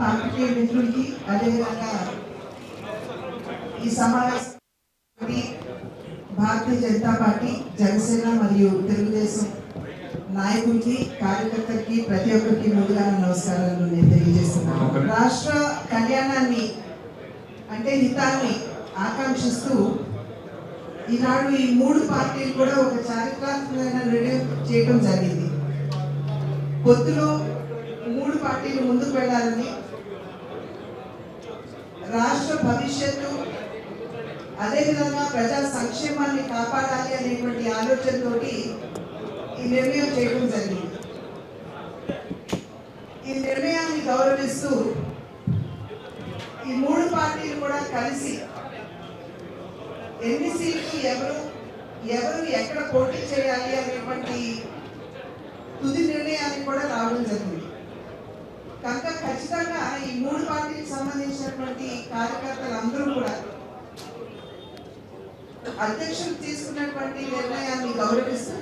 Party మిత్రులకి అదేవిధంగా ఈ సమావేశం భారతీయ జనతా పార్టీ, జనసేన మరియు తెలుగుదేశం నాయకులకి, కార్యకర్తలకి ప్రతి ఒక్కరికి ముందుగా నమస్కారాలు నేను తెలియజేస్తున్నాను. రాష్ట్ర కళ్యాణాన్ని అంటే హితాన్ని ఆకాంక్షిస్తూ ఈనాడు ఈ మూడు పార్టీలు కూడా ఒక చారిత్రాత్మకమైన నిర్ణయం చేయడం జరిగింది. పొత్తులో మూడు పార్టీలు ముందుకు వెళ్ళాలని, రాష్ట్ర భవిష్యత్తు అదేవిధంగా ప్రజా సంక్షేమాన్ని కాపాడాలి అనేటువంటి ఆలోచనతోటి ఈ నిర్ణయం చేయడం జరిగింది. ఈ నిర్ణయాన్ని గౌరవిస్తూ ఈ మూడు పార్టీలు కూడా కలిసి ఎన్ని సీట్లు ఎవరు ఎక్కడ పోటీ చేయాలి అనేటువంటి తుది నిర్ణయానికి కూడా రావడం జరిగింది. కనుక ఖచ్చితంగా ఈ మూడు పార్టీలకు సంబంధించినటువంటి కార్యకర్తలందరూ కూడా అధ్యక్షులు తీసుకున్నటువంటి నిర్ణయాన్ని గౌరవిస్తూ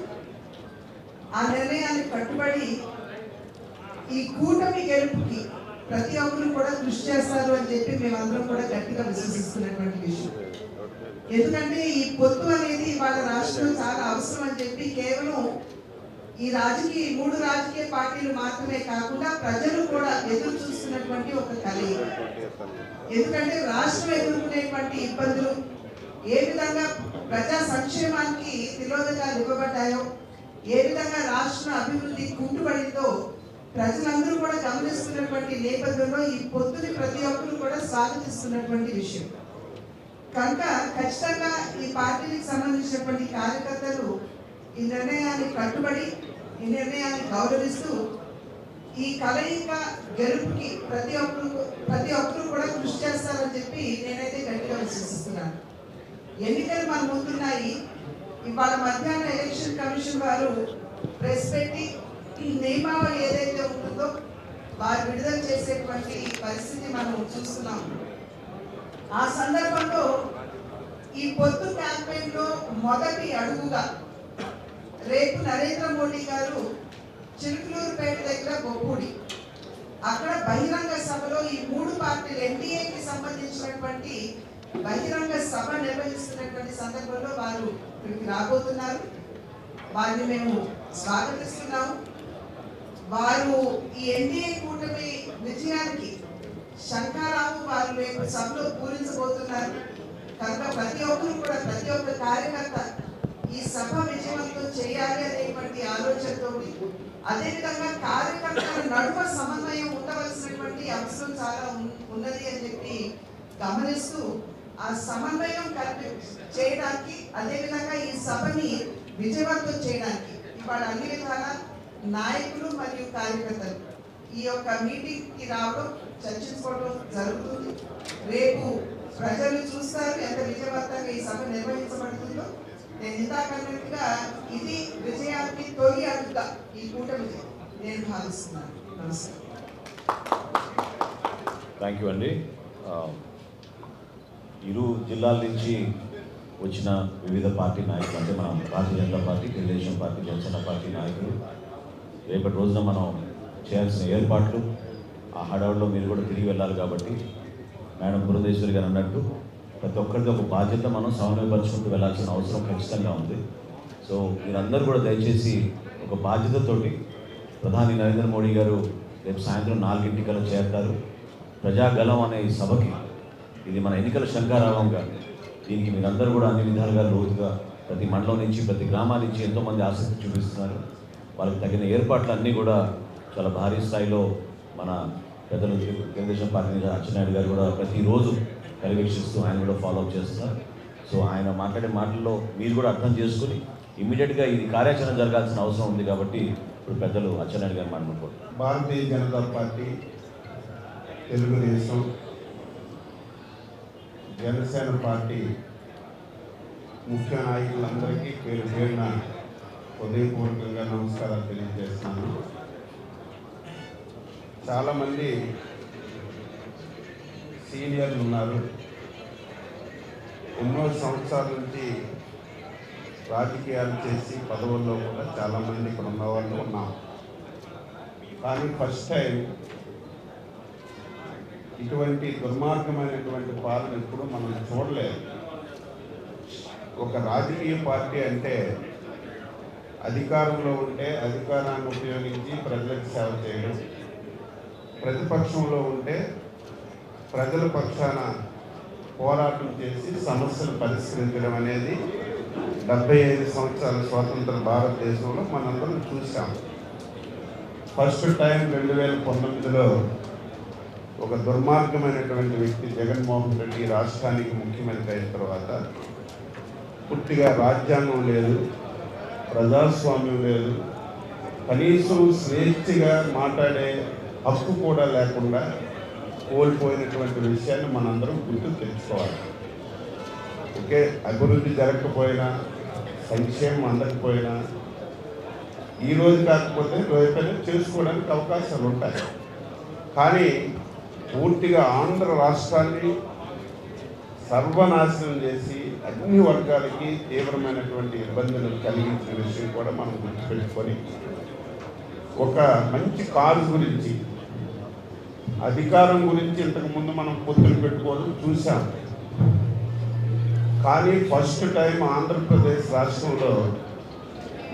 ఆ నిర్ణయానికి కట్టుబడి ఈ కూటమి గెలుపుకి ప్రతి ఒక్కరు కూడా కృషి చేస్తారు అని చెప్పి మేమందరం కూడా గట్టిగా విశ్వసిస్తున్నటువంటి విషయం. ఎందుకంటే ఈ పొత్తు అనేది వాళ్ళ రాష్ట్రంలో చాలా అవసరం అని చెప్పి కేవలం ఈ మూడు రాజకీయ పార్టీలు మాత్రమే కాకుండా ప్రజలు కూడా ఎదురు చూస్తున్నటువంటి ఒక కలయిక. ఎందుకంటే రాష్ట్రం ఎదుర్కొనేటువంటి ఇబ్బందులు, ఏ విధంగా ప్రజా సంక్షేమానికి తిరోధకాలు ఇవ్వబడ్డాయో, ఏ విధంగా రాష్ట్ర అభివృద్ధి కుంటుపడిందో ప్రజలందరూ కూడా గమనిస్తున్నటువంటి నేపథ్యంలో ఈ పొత్తుని ప్రతి ఒక్కరు కూడా స్వాగతిస్తున్నటువంటి విషయం. కనుక ఖచ్చితంగా ఈ పార్టీకి సంబంధించినటువంటి కార్యకర్తలు ఈ నిర్ణయాన్ని కట్టుబడి, ఈ నిర్ణయాన్ని గౌరవిస్తూ ఈ కలయిక గెలుపుకి ప్రతి ఒక్కరు కూడా కృషి చేస్తారని చెప్పి నేనైతే గట్టిగా విశ్వసిస్తున్నాను. ఎన్నికలు మన ముందున్నాయి. ఇవాళ మధ్యాహ్నం ఎలక్షన్ కమిషన్ వారు ప్రెస్ పెట్టి ఈ నియమావళి ఏదైతే ఉంటుందో వారు విడుదల చేసేటువంటి పరిస్థితి మనం చూస్తున్నాం. ఆ సందర్భంలో ఈ పొత్తు క్యాంపెయిన్ లో మొదటి అడుగుగా రేపు నరేంద్ర మోడీ గారు చిలుకలూరుపేట దగ్గర బొప్పూడి అక్కడ బహిరంగ సభలో ఈ మూడు పార్టీలు ఎన్డీఏకి సంబంధించినటువంటి బహిరంగ సభ నిర్వహిస్తున్నటువంటి సందర్భంలో వారు ఇక్కడికి రాబోతున్నారు. వారిని మేము స్వాగతిస్తున్నాము. వారు ఈ ఎన్డీఏ కూటమి విజయానికి శంఖారావు వారు రేపు సభలో పూరించబోతున్నారు. కనుక ప్రతి ఒక్క కార్యకర్త ఈ సభ విజయవంతం చేయాలి అనేటువంటి ఆలోచనతో, అదేవిధంగా కార్యకర్తల నడుమ సమన్వయం ఉండవలసినటువంటి అవసరం చాలా ఉన్నది అని చెప్పి గమనిస్తూ ఆ సమన్వయం చేయడానికి, అదేవిధంగా ఈ సభని విజయవంతం చేయడానికి ఇవాళ అన్ని విధాల నాయకులు మరియు కార్యకర్తలు ఈ యొక్క మీటింగ్ కి రావడం, చర్చించుకోవడం జరుగుతుంది. రేపు ప్రజలు చూస్తారు ఎంత విజయవంతంగా ఈ సభ నిర్వహించబడుతుందో. నేను ఇందాక అన్నట్టుగా ఇది విజయానికి తొలి అడుగుగా ఈ కూటమి నేను భావిస్తున్నాను. నమస్కారం. థ్యాంక్ యూ అండి. ఇరు జిల్లాల నుంచి వచ్చిన వివిధ పార్టీ నాయకులు, అంటే మనం Bharatiya Janata party, Telugu Desam party, Janasena party నాయకులు రేపటి రోజున మనం చేయాల్సిన ఏర్పాట్లు, ఆ హడావుడిలో మీరు కూడా తిరిగి వెళ్ళాలి కాబట్టి మేడం పురంధేశ్వరి గారు అన్నట్టు ప్రతి ఒక్కరికి ఒక బాధ్యత మనం సమన్వయపరుచుకుంటూ వెళ్ళాల్సిన అవసరం ఖచ్చితంగా ఉంది. సో మీరందరూ కూడా దయచేసి ఒక బాధ్యతతోటి ప్రధాని నరేంద్ర మోడీ గారు రేపు సాయంత్రం 4 చేరతారు. ప్రజాగలం అనే ఈ సభకి ఇది మన ఎన్నికల శంఖారావంగా, దీనికి మీరందరూ కూడా అన్ని విధాలుగా లోతుగా ప్రతి మండలం నుంచి ప్రతి గ్రామాల నుంచి ఎంతోమంది ఆసక్తి చూపిస్తున్నారు. వాళ్ళకి తగిన ఏర్పాట్లు అన్నీ కూడా చాలా భారీ స్థాయిలో మన పెద్దలు తెలుగుదేశం పార్టీ అచ్చెన్నాయుడు గారు కూడా ప్రతిరోజు పర్యవేక్షిస్తూ ఆయన కూడా ఫాలోఅప్ చేస్తున్నారు. సో ఆయన మాట్లాడే మాటల్లో మీరు కూడా అర్థం చేసుకుని ఇమ్మీడియట్గా ఇది కార్యాచరణ జరగాల్సిన అవసరం ఉంది కాబట్టి ఇప్పుడు పెద్దలు అచ్చెన్నాయుడు గారు మాట్లాడుకోండి. భారతీయ జనతా పార్టీ, తెలుగుదేశం, జనసేన పార్టీ ముఖ్య నాయకులందరికీ పేరు పేరున హృదయపూర్వకంగా నమస్కారాలు తెలియజేస్తున్నాను. చాలామంది సీనియర్లు ఉన్నారు. ఎన్నో సంవత్సరాల నుంచి రాజకీయాలు చేసి పదవుల్లో కూడా చాలామంది ఇక్కడ ఉన్న వాళ్ళు ఉన్నాం. కానీ ఫస్ట్ టైం ఇటువంటి దుర్మార్గమైనటువంటి పాలన ఎప్పుడు మనం చూడలేదు. ఒక రాజకీయ పార్టీ అంటే అధికారంలో ఉంటే అధికారాన్ని ఉపయోగించి ప్రజలకు సేవ చేయడం, ప్రతిపక్షంలో ఉంటే ప్రజల పక్షాన పోరాటం చేసి సమస్యలు పరిష్కరించడం అనేది 75 సంవత్సరాల స్వాతంత్ర భారతదేశంలో మనందరం చూసాం. ఫస్ట్ టైం 2019లో ఒక దుర్మార్గమైనటువంటి వ్యక్తి జగన్మోహన్ రెడ్డి రాష్ట్రానికి ముఖ్యమంత్రి అయిన తర్వాత పూర్తిగా రాజ్యాంగం లేదు, ప్రజాస్వామ్యం లేదు, కనీసం స్వేచ్ఛగా మాట్లాడే హక్కు కూడా లేకుండా కోల్పోయినటువంటి విషయాన్ని మనందరం గుర్తు తెచ్చుకోవాలి. ఓకే, అభివృద్ధి జరగకపోయినా, సంక్షేమం అందకపోయినా ఈరోజు కాకపోతే రేపైనా చేసుకోవడానికి అవకాశాలు ఉంటాయి. కానీ పూర్తిగా ఆంధ్ర రాష్ట్రాన్ని సర్వనాశనం చేసి అన్ని వర్గాలకి తీవ్రమైనటువంటి ఇబ్బందులు కలిగించిన విషయం కూడా మనం గుర్తుపెట్టుకొని, ఒక మంచి కారు గురించి, అధికారం గురించి ఇంతకుముందు మనం పొత్తులు పెట్టుకోవడం చూసాం. కానీ ఫస్ట్ టైం ఆంధ్రప్రదేశ్ రాష్ట్రంలో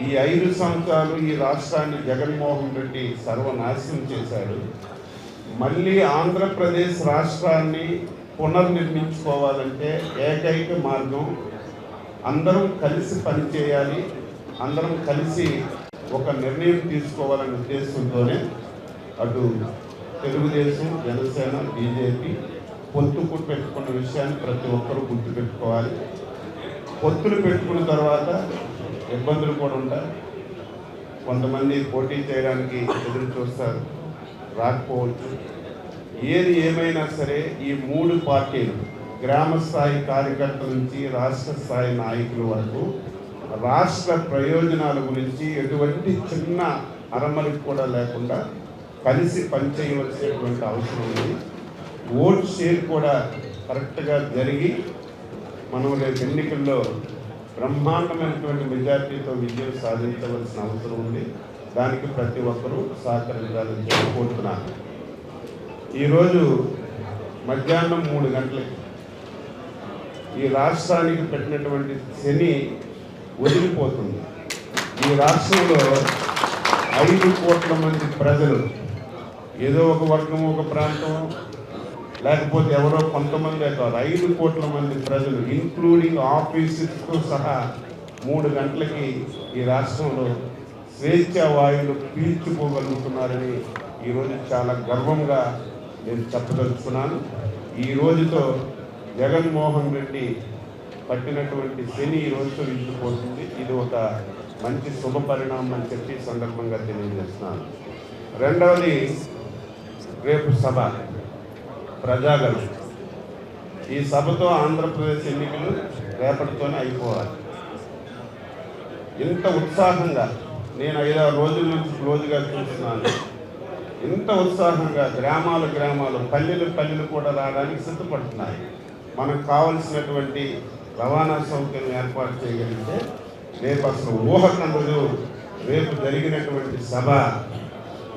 ఈ 5 సంవత్సరాలు ఈ రాష్ట్రాన్ని జగన్మోహన్ రెడ్డి సర్వనాశనం చేశాడు. మళ్ళీ ఆంధ్రప్రదేశ్ రాష్ట్రాన్ని పునర్నిర్మించుకోవాలంటే ఏకైక మార్గం అందరం కలిసి పనిచేయాలి, అందరం కలిసి ఒక నిర్ణయం తీసుకోవాలనే ఉద్దేశంతోనే అటు తెలుగుదేశం, జనసేన, బీజేపీ పొత్తుకు పెట్టుకున్న విషయాన్ని ప్రతి ఒక్కరూ గుర్తుపెట్టుకోవాలి. పొత్తులు పెట్టుకున్న తర్వాత ఇబ్బందులు కూడా ఉంటాయి. కొంతమంది పోటీ చేయడానికి ఎదురు చూస్తారు, రాకపోవచ్చు. ఏది ఏమైనా సరే ఈ 3 పార్టీలు, గ్రామ స్థాయి కార్యకర్తల నుంచి రాష్ట్ర స్థాయి నాయకుల వరకు రాష్ట్ర ప్రయోజనాల గురించి ఎటువంటి చిన్న అరమరికి కూడా లేకుండా కలిసి పనిచేయవలసినటువంటి అవసరం ఉంది. ఓట్ షేర్ కూడా కరెక్ట్గా జరిగి మనం రేపు ఎన్నికల్లో బ్రహ్మాండమైనటువంటి మెజార్టీతో విజయం సాధించవలసిన అవసరం ఉంది. దానికి ప్రతి ఒక్కరూ సహకరించాలని చెప్పి కోరుతున్నాను. ఈరోజు మధ్యాహ్నం 3 గంటలకి ఈ రాష్ట్రానికి పెట్టినటువంటి శని వదిలిపోతుంది. ఈ రాష్ట్రంలో 5 కోట్ల మంది ప్రజలు, ఏదో ఒక వర్గం, ఒక ప్రాంతం, లేకపోతే ఎవరో కొంతమంది కాదు, 5 కోట్ల మంది ప్రజలు ఇంక్లూడింగ్ ఆఫీసర్స్తో సహా 3 గంటలకి ఈ రాష్ట్రంలో స్వేచ్ఛా వాయువులు పీల్చుకోగలుగుతున్నారని ఈరోజు చాలా గర్వంగా నేను చెప్పదలుచుకున్నాను. ఈ రోజుతో జగన్మోహన్ రెడ్డి పట్టినటువంటి శని ఈ రోజుతో విడిచిపోతుంది. ఇది ఒక మంచి శుభ పరిణామం అని చెప్పి సందర్భంగా తెలియజేస్తున్నాను. రెండవది, రేపు సభ ప్రజాగళం. ఈ సభతో ఆంధ్రప్రదేశ్ ఎన్నికలు రేపటితోనే అయిపోవాలి. ఇంత ఉత్సాహంగా నేను 5-6 రోజుల నుంచి క్లోజ్గా చూస్తున్నాను. ఇంత ఉత్సాహంగా గ్రామాలు, పల్లెలు కూడా రావడానికి సిద్ధపడుతున్నాయి. మనకు కావలసినటువంటి రవాణా సౌకర్యం ఏర్పాటు చేయగలిగితే రేపు అసలు ఊహకందదు. రేపు జరిగినటువంటి సభ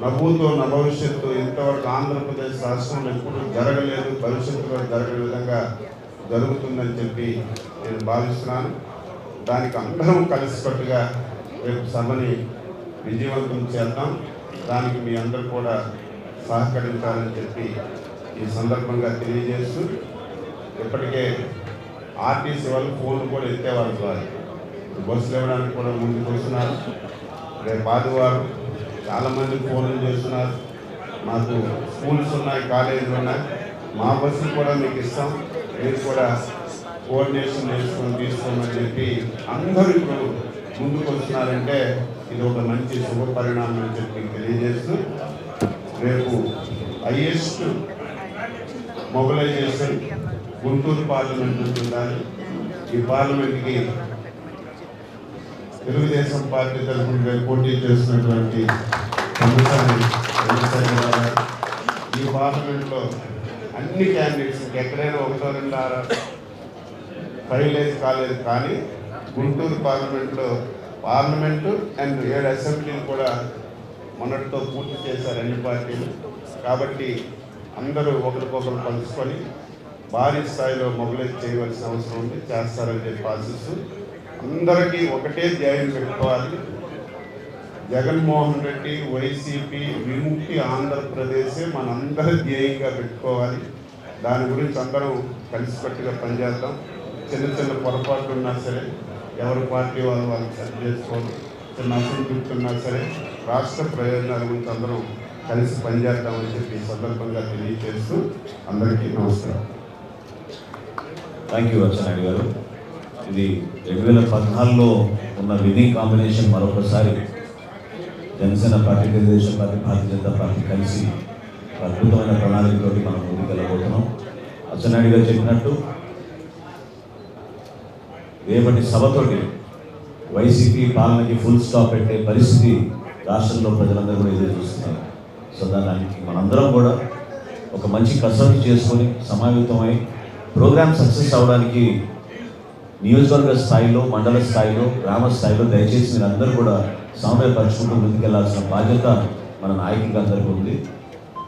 నవ్వుతో భవిష్యత్తు ఇంతవరకు ఆంధ్రప్రదేశ్ రాష్ట్రంలో ఎప్పుడు జరగలేదు, భవిష్యత్తులో జరగని విధంగా జరుగుతుందని చెప్పి నేను భావిస్తున్నాను. దానికి అందరం కలిసికట్టుగా రేపు సభని విజయవంతం చేద్దాం. దానికి మీ అందరూ కూడా సహకరించాలని చెప్పి ఈ సందర్భంగా తెలియజేస్తూ, ఇప్పటికే ఆర్టీసీ వాళ్ళు ఫోన్లు కూడా ఎత్తేవారు కాదు, బస్సులు ఇవ్వడానికి కూడా ముందుకు వస్తున్నారు. రేపు ఆదివారం చాలామంది ఫోన్లు చేస్తున్నారు. మాకు స్కూల్స్ ఉన్నాయి, కాలేజీలు ఉన్నాయి, మా బస్సులు కూడా మీకు ఇస్తాం, మీరు కూడా కోఆర్డినేషన్ చేసుకొని తీసుకోమని చెప్పి అందరూ ఇప్పుడు ముందుకు వస్తున్నారంటే ఇది ఒక మంచి శుభ పరిణామం అని చెప్పి తెలియజేస్తూ, రేపు హైయెస్ట్ మొబిలైజేషన్ గుంటూరు పార్లమెంట్ ఉండాలి. ఈ పార్లమెంట్కి తెలుగుదేశం పార్టీ తరఫున పోటీ చేస్తున్నటువంటి ఈ పార్లమెంట్లో అన్ని క్యాండిడేట్స్ ఎక్కడైనా 1-2 ఫైనలైజ్ కాలేదు. కానీ గుంటూరు పార్లమెంటు అండ్ 7 అసెంబ్లీలు కూడా మొన్నటితో పూర్తి చేశారు అన్ని పార్టీలు. కాబట్టి అందరూ ఒకరికొకరు కలుసుకొని భారీ స్థాయిలో మొబిలైజ్ చేయవలసిన అవసరం ఉంది, చేస్తారని చెప్పి ఆశిస్తూ అందరికీ ఒకటే ధ్యేయం పెట్టుకోవాలి. జగన్మోహన్ రెడ్డి వైసీపీ విముక్తి ఆంధ్రప్రదేశే మనందరి ధ్యేయంగా పెట్టుకోవాలి. దాని గురించి అందరం కలిసికట్టుగా పనిచేద్దాం. చిన్న చిన్న పొరపాట్లు ఉన్నా సరే ఎవరి పార్టీ వాళ్ళు సరి చేసుకోవాలి. చిన్న అసంతృప్తి ఉన్నా సరే రాష్ట్ర ప్రయోజనాల గురించి అందరం కలిసి పనిచేద్దామని చెప్పి ఈ సందర్భంగా తెలియజేస్తూ అందరికీ నమస్కారం. థ్యాంక్ యూ అచ్చెన్నాయుడు గారు. ఇది 2014లో ఉన్న విన్నింగ్ కాంబినేషన్ మరొకసారి జనసేన పార్టీ, తెలుగుదేశం పార్టీ, భారతీయ జనతా పార్టీ కలిసి అద్భుతమైన ప్రణాళికతోటి మనం ముందుకు వెళ్ళబోతున్నాం. అచ్చెన్నాయుడు గారు చెప్పినట్టు రేపటి సభతోటి వైసీపీ పాలనకి ఫుల్ స్టాప్ పెట్టే పరిస్థితి రాష్ట్రంలో ప్రజలందరూ కూడా ఎదురు చూస్తున్నారు. సో దానికి మనందరం కూడా ఒక మంచి కసరత్తు చేసుకొని సమావేతమై ప్రోగ్రామ్ సక్సెస్ అవ్వడానికి నియోజకవర్గ స్థాయిలో, మండల స్థాయిలో, గ్రామ స్థాయిలో దయచేసి మీరు అందరూ కూడా సమన్వయపరుచుకుంటూ ముందుకెళ్లాల్సిన బాధ్యత మన నాయకులకు అందరికీ ఉంది.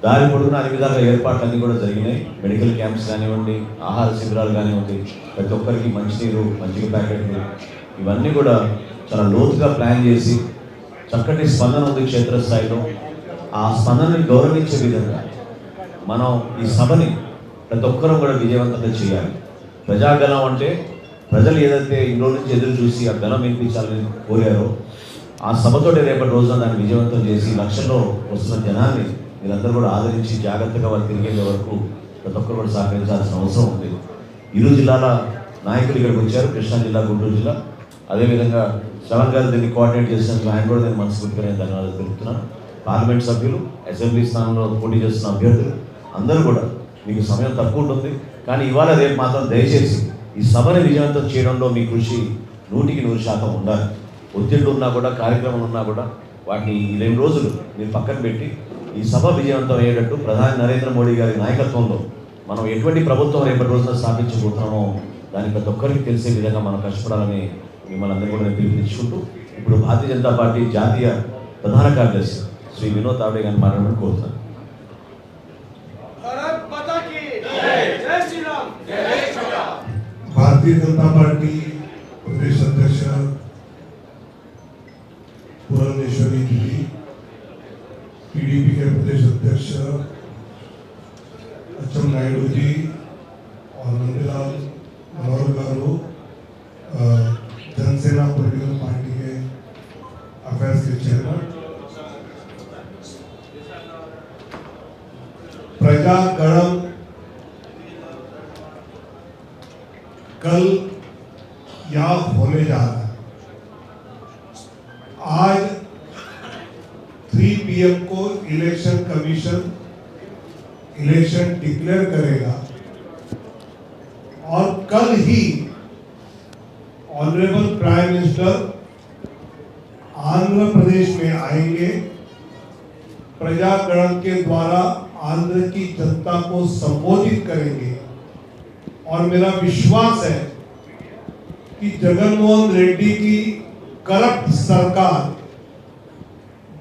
దారి పొడుగున అన్ని విధాలుగా ఏర్పాట్లన్నీ కూడా జరిగినాయి. మెడికల్ క్యాంప్స్ కానివ్వండి, ఆహార శిబిరాలు కానివ్వండి, ప్రతి ఒక్కరికి మంచినీరు, మజ్జిగ ప్యాకెట్లు, ఇవన్నీ కూడా చాలా లోతుగా ప్లాన్ చేసి చక్కటి స్పందన ఉంది క్షేత్రస్థాయిలో. ఆ స్పందనని గౌరవించే విధంగా మనం ఈ సభని ప్రతి ఒక్కరూ కూడా విజయవంతంగా చేయాలి. ప్రజాగలం అంటే ప్రజలు ఏదైతే ఇన్ని రోజుల నుంచి ఎదురు చూసి ఆ గలం వినిపించాలని కోరారో ఆ సభతోటి రేపటి రోజున దాన్ని విజయవంతం చేసి లక్షల్లో వస్తున్న జనాన్ని మీరందరూ కూడా ఆదరించి జాగ్రత్తగా వాళ్ళు తిరిగే వరకు ప్రతి ఒక్కరు కూడా సహకరించాల్సిన అవసరం ఉంది. ఇరు జిల్లాల నాయకులు ఇక్కడికి వచ్చారు, కృష్ణా జిల్లా, గుంటూరు జిల్లా. అదేవిధంగా శ్రవణ్ గారు దీన్ని కోఆర్డినేట్ చేసినందుకు ఆయన కూడా నేను మనస్ఫూర్తిగా నేను ధన్యవాదాలు తెలుపుతున్నాను. పార్లమెంట్ సభ్యులు, అసెంబ్లీ స్థానంలో పోటీ చేస్తున్న అభ్యర్థులు అందరూ కూడా మీకు సమయం తక్కువ ఉంటుంది, కానీ ఇవాళ రేపు మాత్రం దయచేసి ఈ సభని విజయవంతం చేయడంలో మీ కృషి 100% ఉండాలి. ఒత్తిళ్ళు ఉన్నా కూడా, కార్యక్రమాలు ఉన్నా కూడా వాటిని ఈ 2 రోజులు మీరు పక్కన పెట్టి ఈ సభ విజయవంతం అయ్యేటట్టు ప్రధాని నరేంద్ర మోడీ గారి నాయకత్వంలో మనం ఎటువంటి ప్రభుత్వం రేపటి రోజున స్థాపించబోతున్నామో దానికి ప్రతి ఒక్కరికి తెలిసే విధంగా మనం కష్టపడాలని మిమ్మల్ని అందరూ కూడా నేను పిలుపునిచ్చుకుంటూ ఇప్పుడు భారతీయ జనతా పార్టీ జాతీయ ప్రధాన కార్యదర్శి శ్రీ వినోద్ తావడే గారిని మాట్లాడమని కోరుతున్నాను. भारतीय जनता पार्टी प्रदेश अध्यक्ष पुरंदेश्वरी दीदी, टीडीपी के प्रदेश अध्यक्ष अच्చెన్నాయుడు जी और नंदलाल मनोहर गारू, जनसेना पॉलिटिकल पार्टी के अफेयर्स के चेयरमैन, प्रजागणम कल यहाँ होने जा रहा है. आज 3 PM को इलेक्शन कमीशन इलेक्शन डिक्लेयर करेगा और कल ही honourable prime minister Andhra Pradesh में आएंगे. प्रजागणन के द्वारा आंध्र की जनता को संबोधित करेंगे और मेरा विश्वास है कि जगनमोहन रेड्डी की करप्ट सरकार,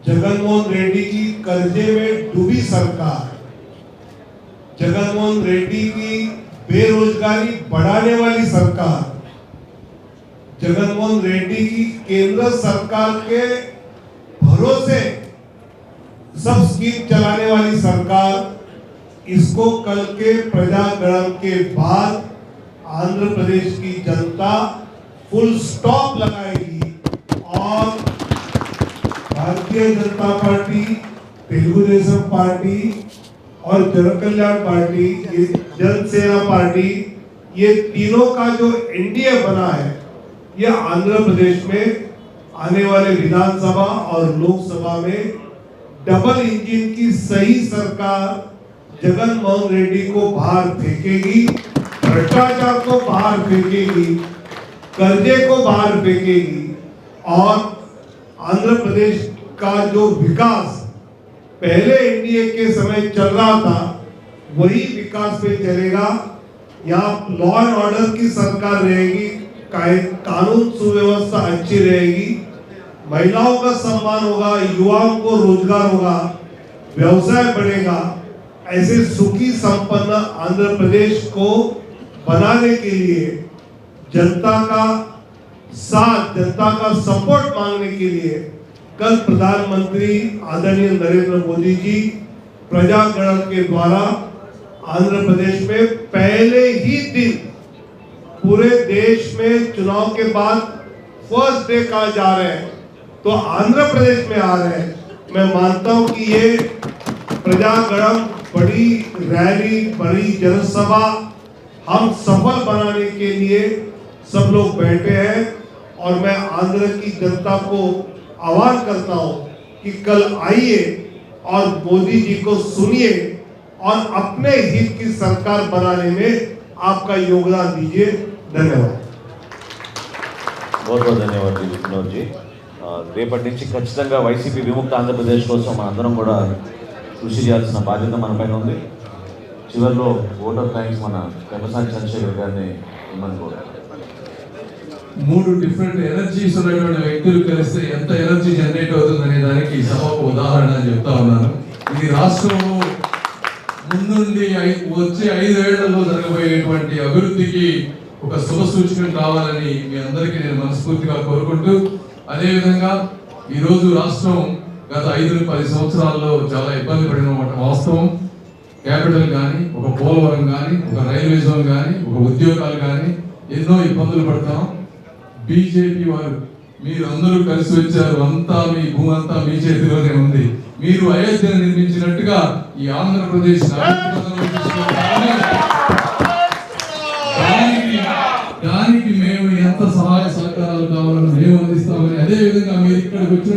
जगनमोहन रेड्डी की कर्जे में डूबी सरकार, जगनमोहन रेड्डी की बेरोजगारी बढ़ाने वाली सरकार, जगनमोहन रेड्डी की केंद्र सरकार के भरोसे सब स्कीम चलाने वाली सरकार, इसको कल के प्रजागणन के बाद आंध्र प्रदेश की जनता फुल स्टॉप लगाएगी और भारतीय जनता पार्टी, तेलुगुदेशम पार्टी और जनकल्याण पार्टी, ये जनसेना पार्टी, ये तीनों का जो एनडीए बना है, ये आंध्र प्रदेश में आने वाले विधानसभा और लोकसभा में डबल इंजन की सही सरकार जगनमोहन रेड्डी को बाहर फेंकेगी, भ्रष्टाचार को बाहर फेंकेगी, कर्जे को बाहर फेंकेगी और आंध्र प्रदेश का जो विकास पहले एनडीए के समय चल रहा था वही विकास पे चलेगा. यहाँ लॉ एंड ऑर्डर की सरकार रहेगी, कानून सुव्यवस्था अच्छी रहेगी, महिलाओं का सम्मान होगा, युवाओं को रोजगार होगा, व्यवसाय बढ़ेगा. ऐसे सुखी संपन्न आंध्र प्रदेश को बनाने के लिए जनता का साथ, जनता का सपोर्ट मांगने के लिए कल प्रधानमंत्री आदरणीय नरेंद्र मोदी जी प्रजागण के द्वारा आंध्र प्रदेश में पहले ही दिन पूरे देश में चुनाव के बाद फर्स्ट डे कहा जा रहे हैं, तो आंध्र प्रदेश में आ रहे हैं। मैं मानता हूं कि ये प्रजागण बड़ी रैली, बड़ी जनसभा हम सफल बनाने के लिए सब लोग बैठे हैं और मैं आंध्र की जनता को आह्वान करता हूं कि कल आइए और मोदी जी को सुनिए और अपने हित की सरकार बनाने में आपका योगदान दीजिए। धन्यवाद। बहुत बहुत ధన్యవాదాలు వినోద్ జీ. రేపటి నుంచి ఖచ్చితంగా వైసీపీ విముక్త ఆంధ్రప్రదేశ్ కోసం మనందరం కూడా కృషి చేయాల్సిన బాధ్యత మన పైన ఉంది. చివరిలో ఓట్ ఆఫ్ థ్యాంక్స్ మన పెమ్మసాని చంద్రశేఖర్ గారిని ఇమ్మని కోరారు. 3 డిఫరెంట్ ఎనర్జీస్ ఉన్నటువంటి వ్యక్తులు కలిస్తే ఎంత ఎనర్జీ జనరేట్ అవుతుందనే దానికి సభకు ఉదాహరణ అని చెప్తా ఉన్నాను. ఇది రాష్ట్రంలో ముందుండి వచ్చే 5 ఏళ్లలో జరగబోయేటువంటి అభివృద్ధికి ఒక శుభ సూచకం కావాలని మీ అందరికీ నేను మనస్ఫూర్తిగా కోరుకుంటూ, అదేవిధంగా ఈరోజు రాష్ట్రం గత 5-10 సంవత్సరాల్లో చాలా ఇబ్బంది పడిన వాస్తవం. క్యాపిటల్ కానీ, ఒక పోలవరం కానీ, ఒక రైల్వే జోన్ కానీ, ఒక ఉద్యోగాలు కానీ ఎన్నో ఇబ్బందులు పడతాం. బీజేపీ వారు మీరు అందరూ కలిసి వచ్చారు, అంతా మీ భూమి అంతా మీ చేతిలోనే ఉంది. మీరు అయోధ్యను నిర్మించినట్టుగా ఈ ఆంధ్రప్రదేశ్ దానికి మేము ఎంత సహాయ సహకారాలు కావాలని మేము అందిస్తామని, అదే విధంగా మీరు ఇక్కడికి వచ్చినట్టు